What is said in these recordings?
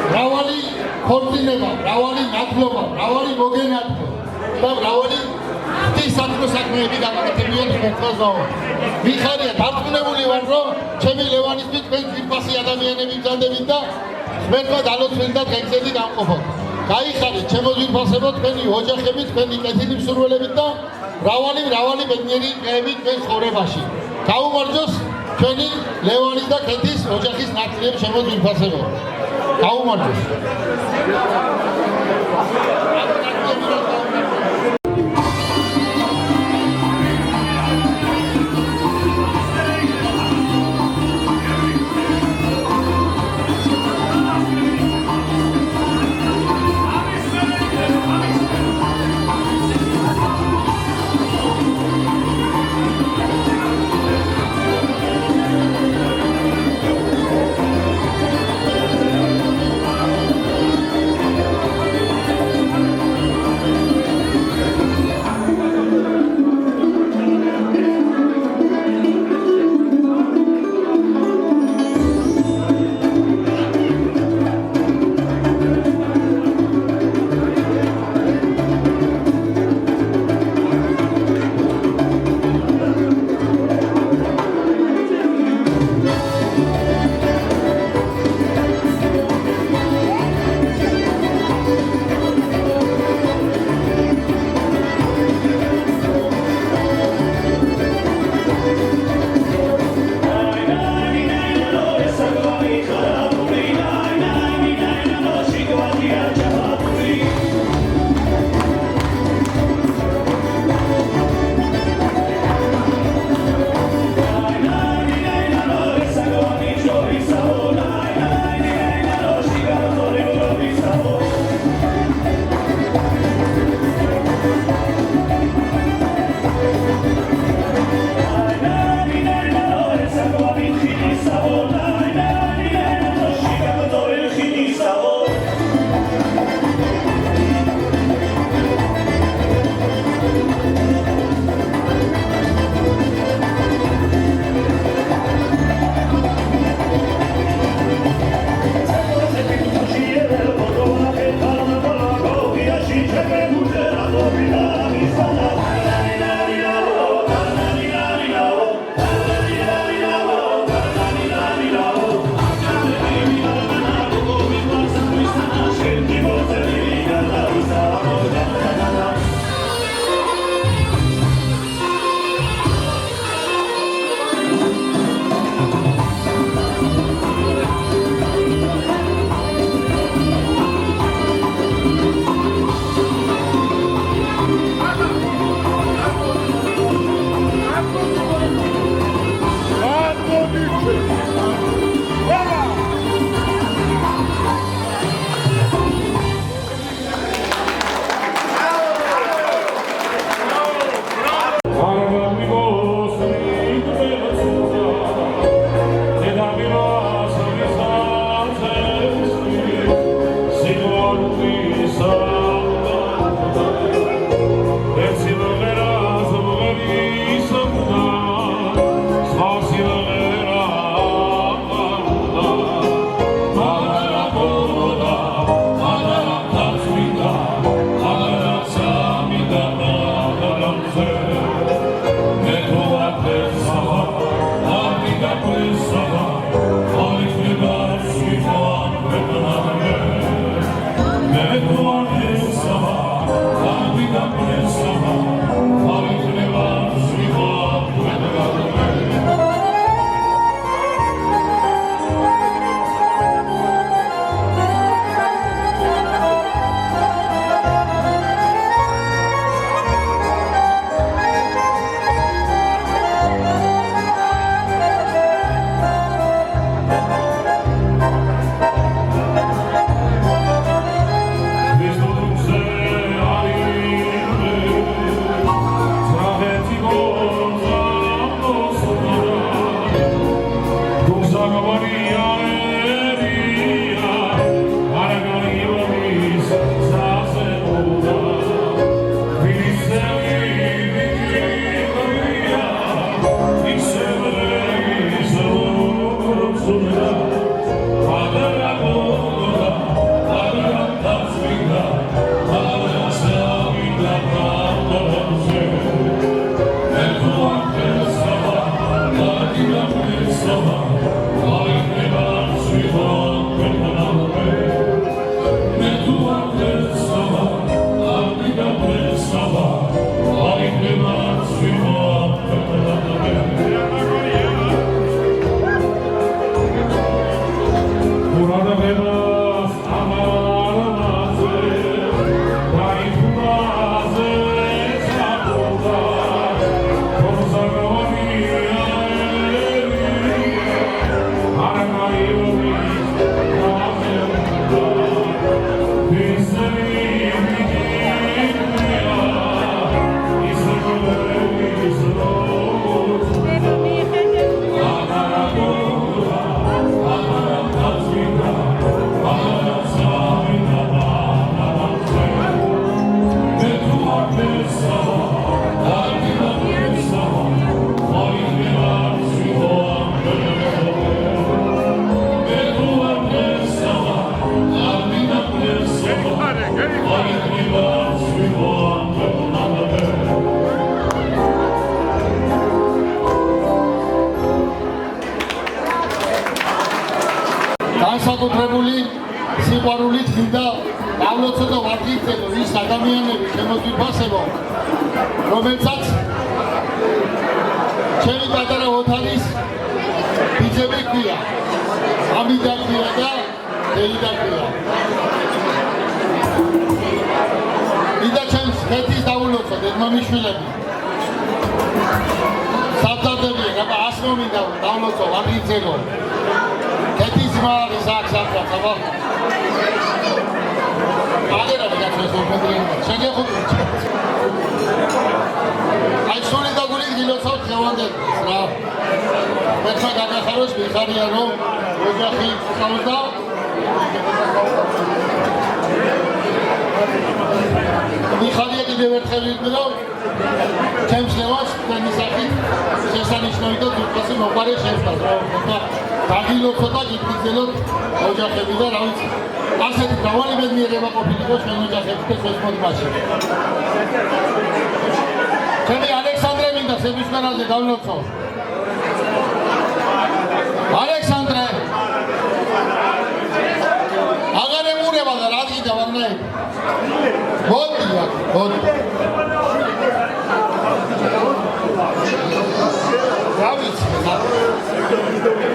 მრავალი ქორწინება, მრავალი ნათლობა, მრავალი მოგენათლო და მრავალი საქმო საქმეები გაკეთებია თქვენთვაზაო. მიხარია დარწმუნებული ვარ, რომ ჩემი ლევანისთვის თქვენ ძირფასი ადამიანები მზადებით და ღმერთმა დალოცვენ და დღეგრძელი გამყოფოთ. გაიხარეთ ჩემო ძირფასებო თქვენი ოჯახები, თქვენი კეთილი მსურველებით და მრავალი ბედნიერი დღეები თქვენ ცხოვრებაში. გაუმარჯოს ჩვენი ლევანის და კეთის ოჯახის ნაწილები ჩემო ძირფასებო. გაუმარჯოს. სიყვარულით მინდა დავლოცო და ვარგისდელო ის ადამიანები შემოგვიფასებო, რომელსაც ჩემი პატარა ოთანის ბიძები ქვია, ამიდა ქვია და დეიდა ქვია. მინდა ჩემს ქეთის დაულოცო დედმამიშვილები. საბდადებია, გაბა ასმო მინდა დავლოცო ვარგისდელო. ქეთის ძმა არის აქ საბა. აგერა გაცნეს ორფედრიან შეგეხოთ. აი სული და გული გილოცავთ შევანდებს რა. მერხა გაგახაროს მიხარია რომ ოჯახი ყავდა. მიხარია კიდევ ერთხელ ვიტყვი ჩემს ლევას თქვენი სახით შესანიშნავი და თვითონ მოყარე შეხვდათ რა. დაგილოცოთ და გიგრძელოთ ოჯახები და რა ვიცი. ასეთი მრავალი ბედნიერება ყოფილიყო ჩვენ ოჯახებში და ჩვენს მოდგმაში. ჩემი ალექსანდრე მინდა სებისმერალზე გავლოცო. ალექსანდრე აღარ ემურება და რა გიდა ვარნაი. მოდი აქ, მოდი. რა ვიცი,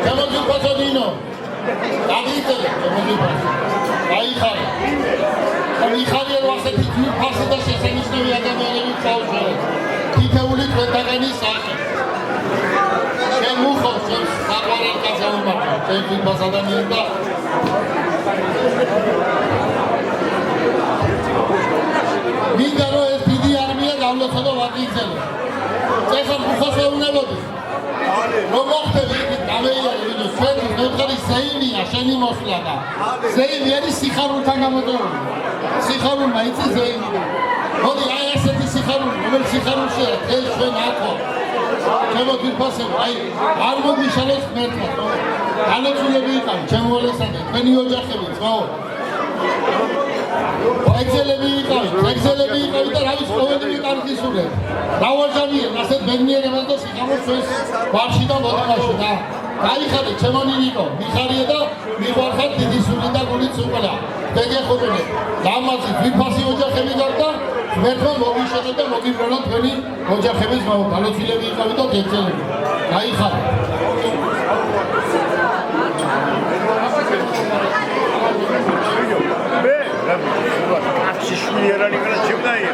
შემოგვიფასო დინო. დაგიწერე, შემოგვიფასო. აიხარე. მიხარია რომ ასეთი ფასი და შესანიშნავი ადამიანები წავშალეთ. თითეული თქვენთაგანი სახე. შენ მუხო, შენ საყვარელ კაცს აუმართო, შენ თვითონ ადამიანი და მინდა რომ ეს დიდი არმია გავლოცო და ვაგიგზელო. ეხლა მუხოს ეუნებოდი. რომ მოხდები იქით გამეიარე ვიდეო ჩვენი მევყარი ზეიმია შენი მოსვლა და ზეიმი არის სიხარულთან გამოდებული. სიხარულმა იცი ზეიმი. მოდი აი ასეთი სიხარული, რომელიც სიხარულშია ეს ჩვენ აქო. შემოგვიფასებო, აი არ მოგიშალოს მერტყვა. განოცულები იყავით, ჩემო ალექსანდრე, თქვენი ოჯახები, ძმაო. ეგზელები იყავით და რა ვიცი ყოველივე კარგი სულე. დავარჯამიეთ ასეთ ბედნიერებას და სიხარულს ჩვენს ბარში და მოდგმაში და გაიხადე ჩემო ნინიკო, მიხარია და მიყვარხარ დიდი სული და გულით სუყლა. გეგეხობენ დამაზი ვიფასი ოჯახები გარდა მერტყვა მოგიშალოთ და მოგიბრალოთ თქვენი ოჯახების ძმაო. განოცილები იყავით და ეგზელები. გაიხადე. Şişli yararlı kadar çıkmıyor ya.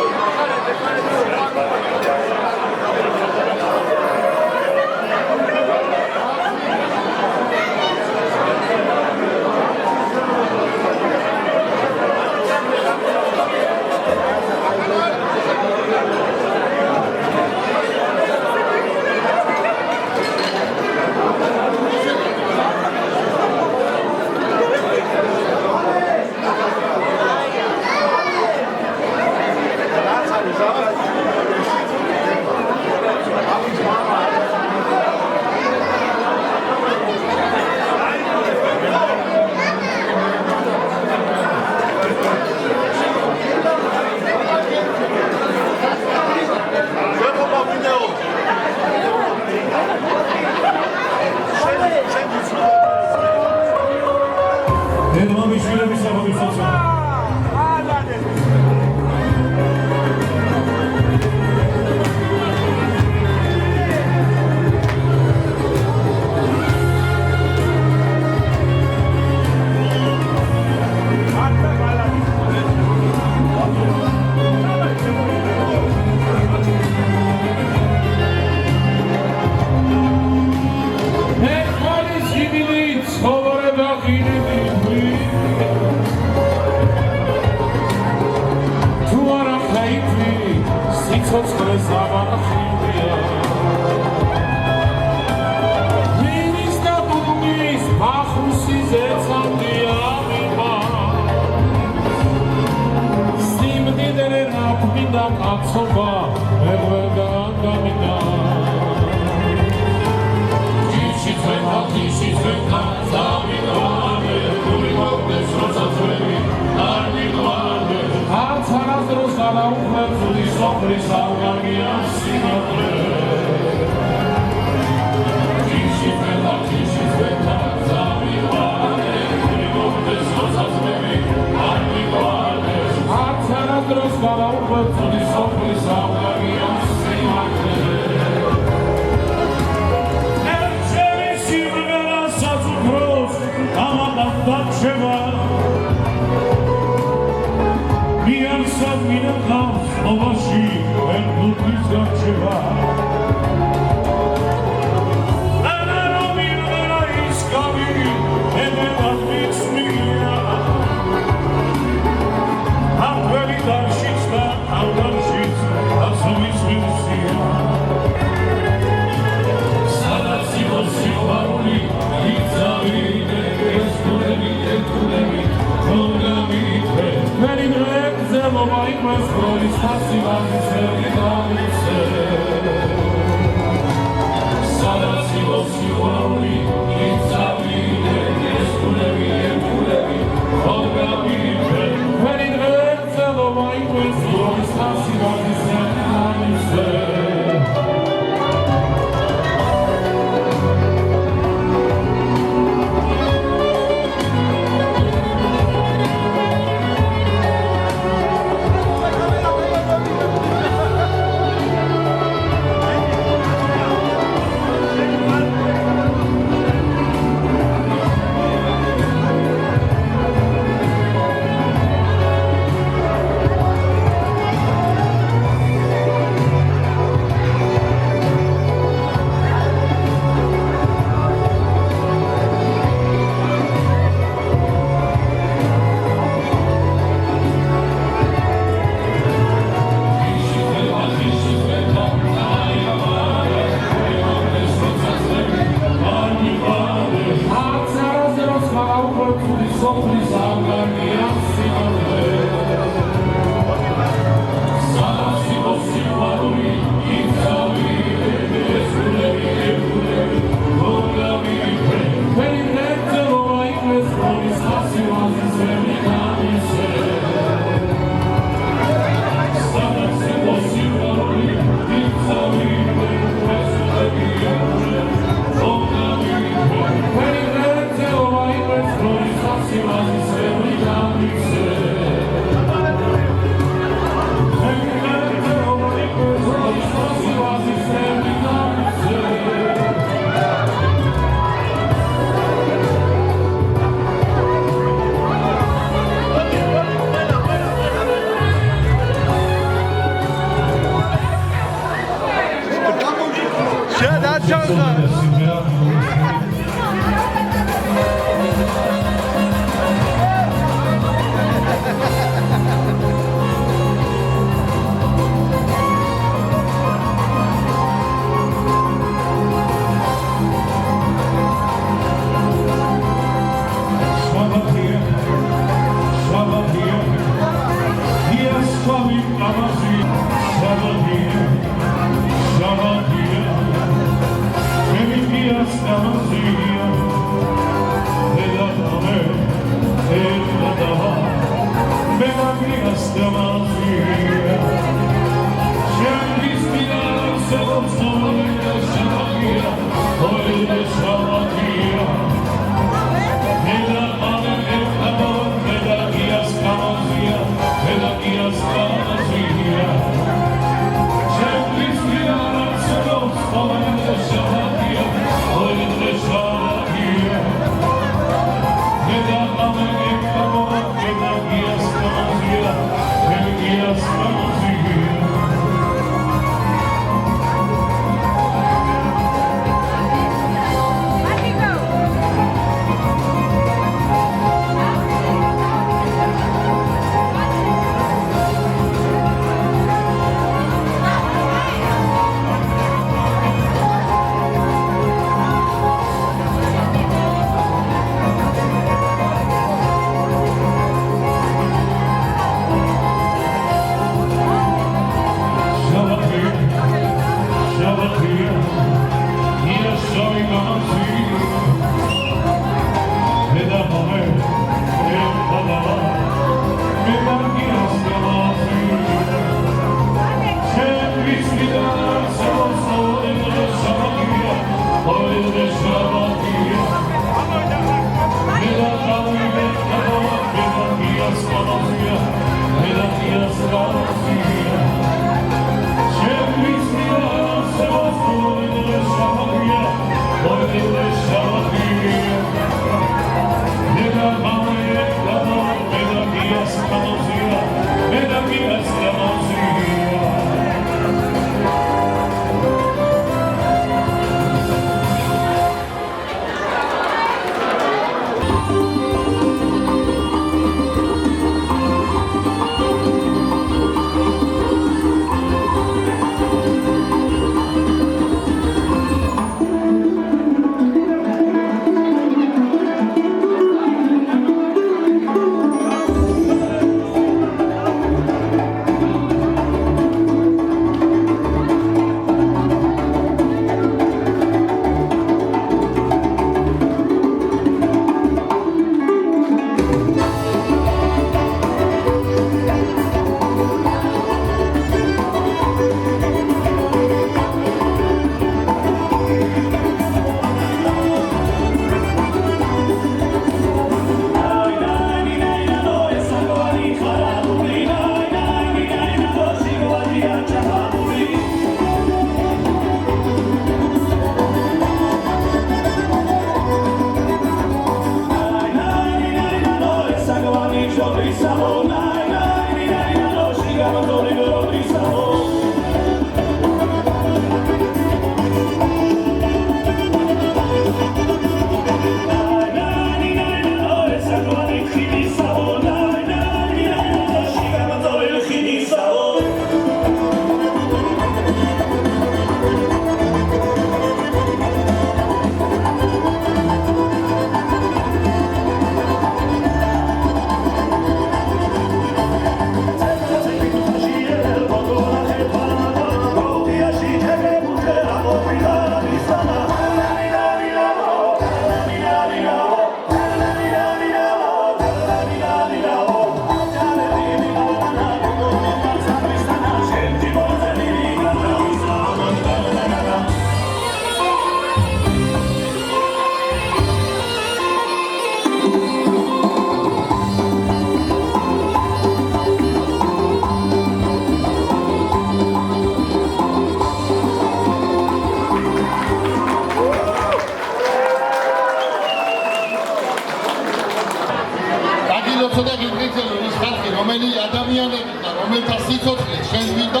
რომელთა სიცოცხლე შენ გვინდა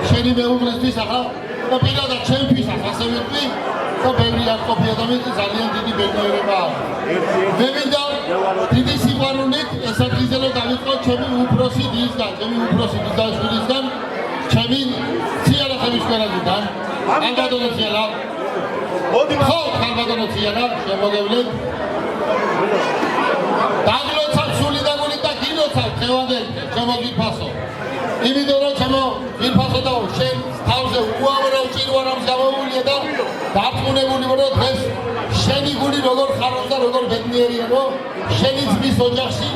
შენი მეუღლესთვის ახლა და პირადად ჩემთვისაც ასევე ვთქვი და ბევრი არ ყოფილი ადამიანის ძალიან დიდი ბედნიერება მე მინდა დიდი სიყვარულით ეს ადგილზე დავიწყო ჩემი უფროსი დისგან ჩემი უფროსი დისგან ჩემი ციანა ხევიშკარაძიდან ალბათონო ციანა ხო ალბათონო ციანა შემოგევლეთ დაგლოცავ სული და გული და გილოცავ ხევანდელ შემოგიფასო იმიტომ რომ ჩემო ვიფასო და შენ თავზე უამრავ ჭირვარამს გამოვულია და დარწმუნებული ვარ რომ დღეს შენი გული როგორ ხარობს და როგორ ბედნიერია რომ შენი ძმის ოჯახში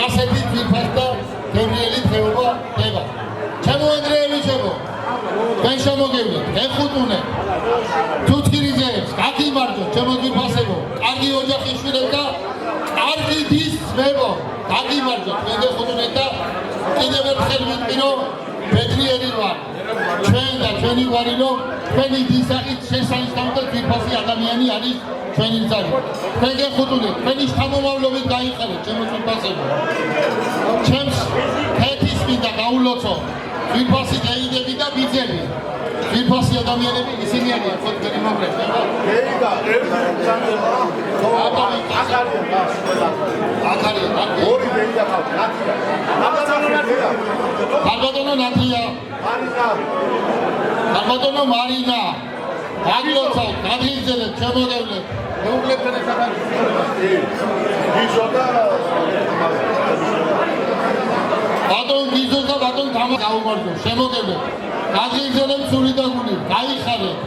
ასეთი ვიფას და გემრიელი დღეობა დება ჩემო ანდრეევიჩებო ჩვენ შემოგევლეთ ეხუტუნე თუთქირიძეებს გაგიმარჯო ჩემო ვიფასებო კარგი ოჯახის შვილებს და კარგი დის ძმებო გაგიმარჯო თქვენ ეხუტუნეთ და კიდევ ერთხელ ვიტყვი რომ ბედნიერი ვარ ჩვენ და ჩვენი გვარი რომ თქვენი დისახით შესანიშნავად ვიფასი ადამიანი არის ჩვენი ძალი თქვენ ეხუტუნეთ თქვენი შთამომავლობით გაიყარეთ ჩემო ვიფასებო ჩემს ქეთის მინდა გაულოცო ვიფასი დაიდები და ბიძები ვიფასი ადამიანები ისინი არიან თქვენი მომხრე ალბათონო ნათია ალბათონო მარინა დაგლოცავ დაგიძელეთ შემოგევლეთ მეუღლებთან ერთად ბატონ გიზო და ბატონ თამა გაუმარჯო შემოგევლეთ დაგიძელეთ სული და გული გაიხარეთ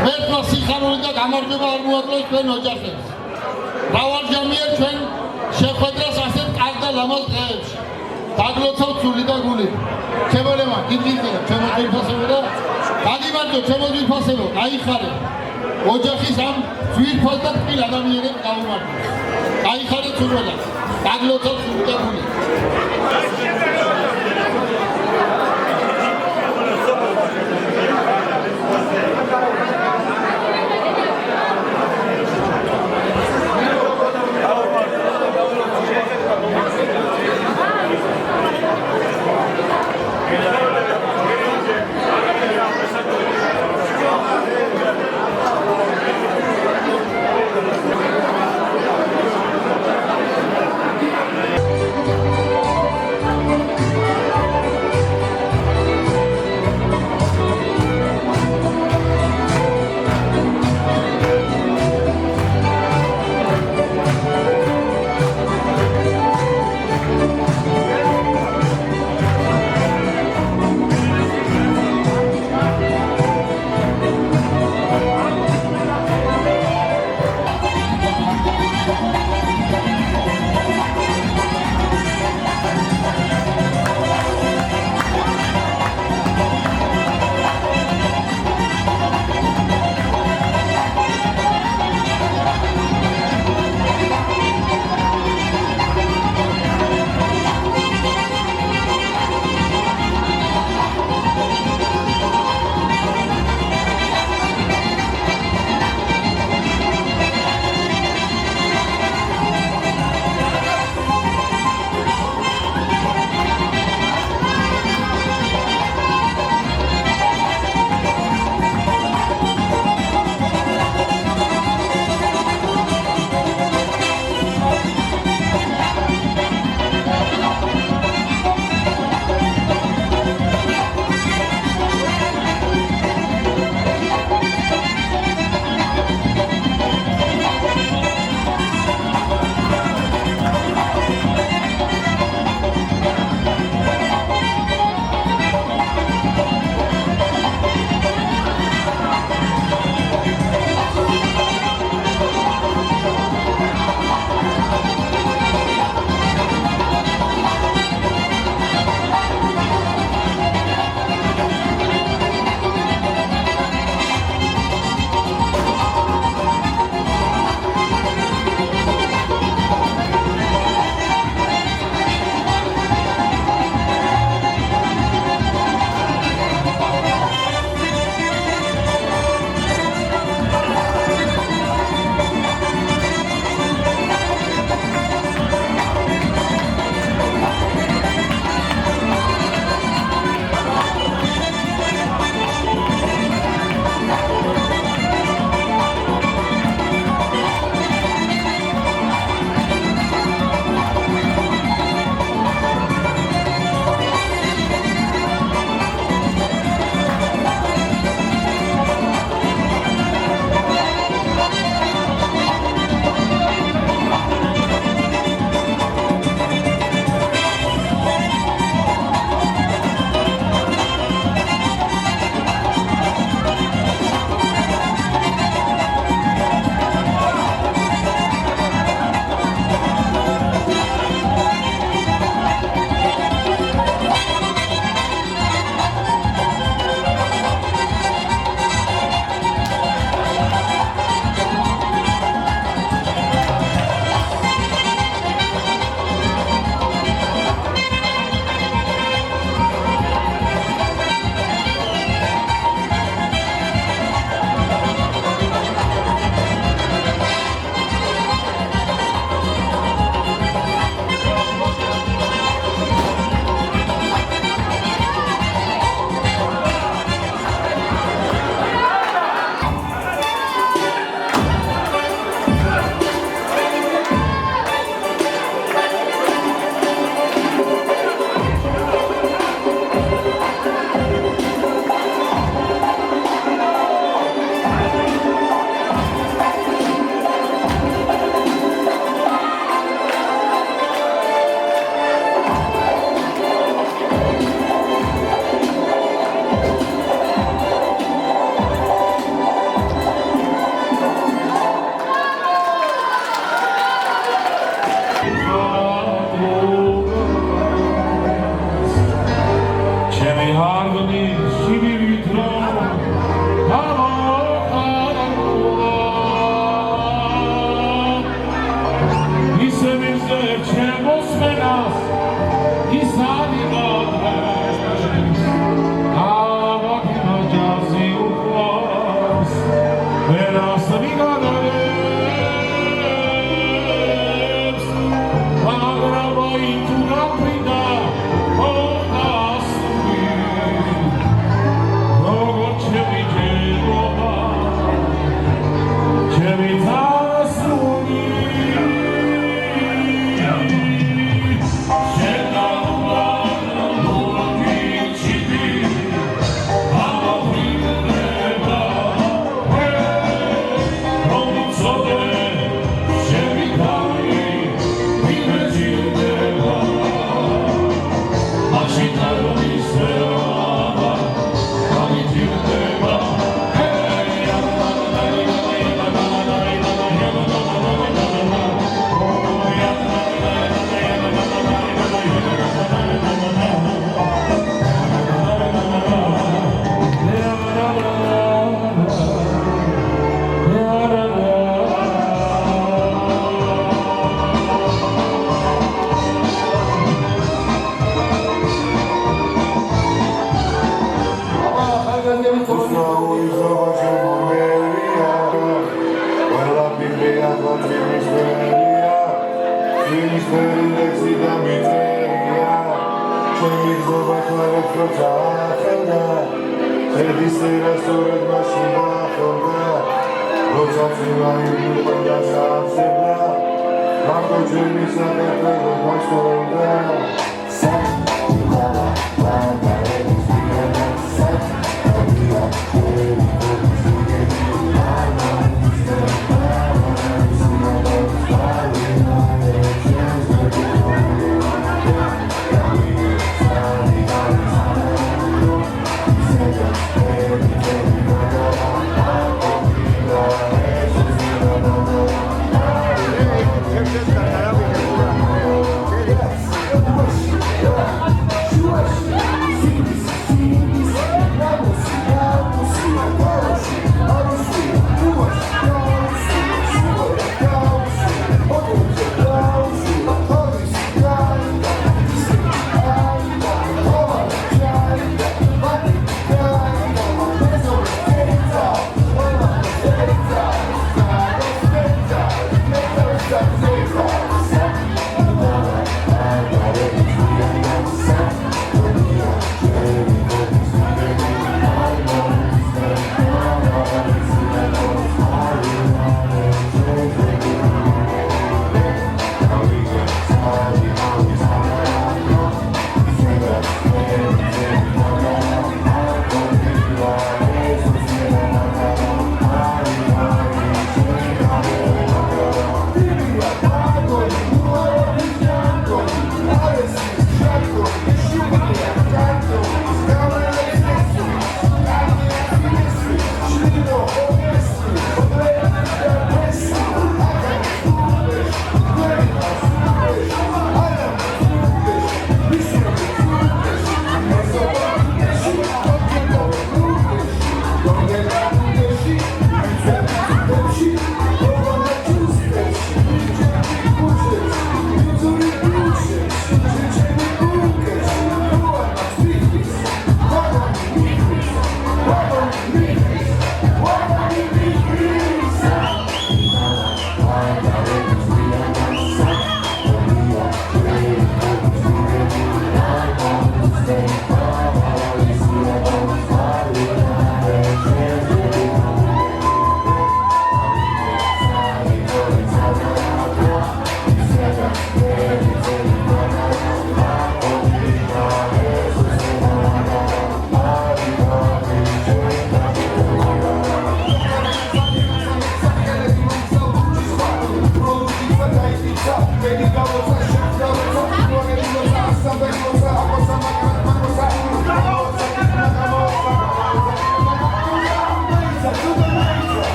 ღმერთმა სიხარული და გამარჯვება არ მოაკლოს თქვენ ოჯახებს მრავალჯამია ჩვენ შეხვედრას ასეთ კარგ და ლამაზ დღეებში დაგლოცავ სული და გული ჩემოლებმა გიძინეთ ჩემო ძვირფასებო და დაგიმარჯო ჩემო ძვირფასებო გაიხარეთ ოჯახის ამ ძვირფას და თბილ ადამიანებს გაუმარჯოს გაიხარეთ სულველად დაგლოცავ სული და გული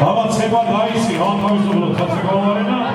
Აბა ცება გაისი, ამ თავისუფლად ხაცება ვარენა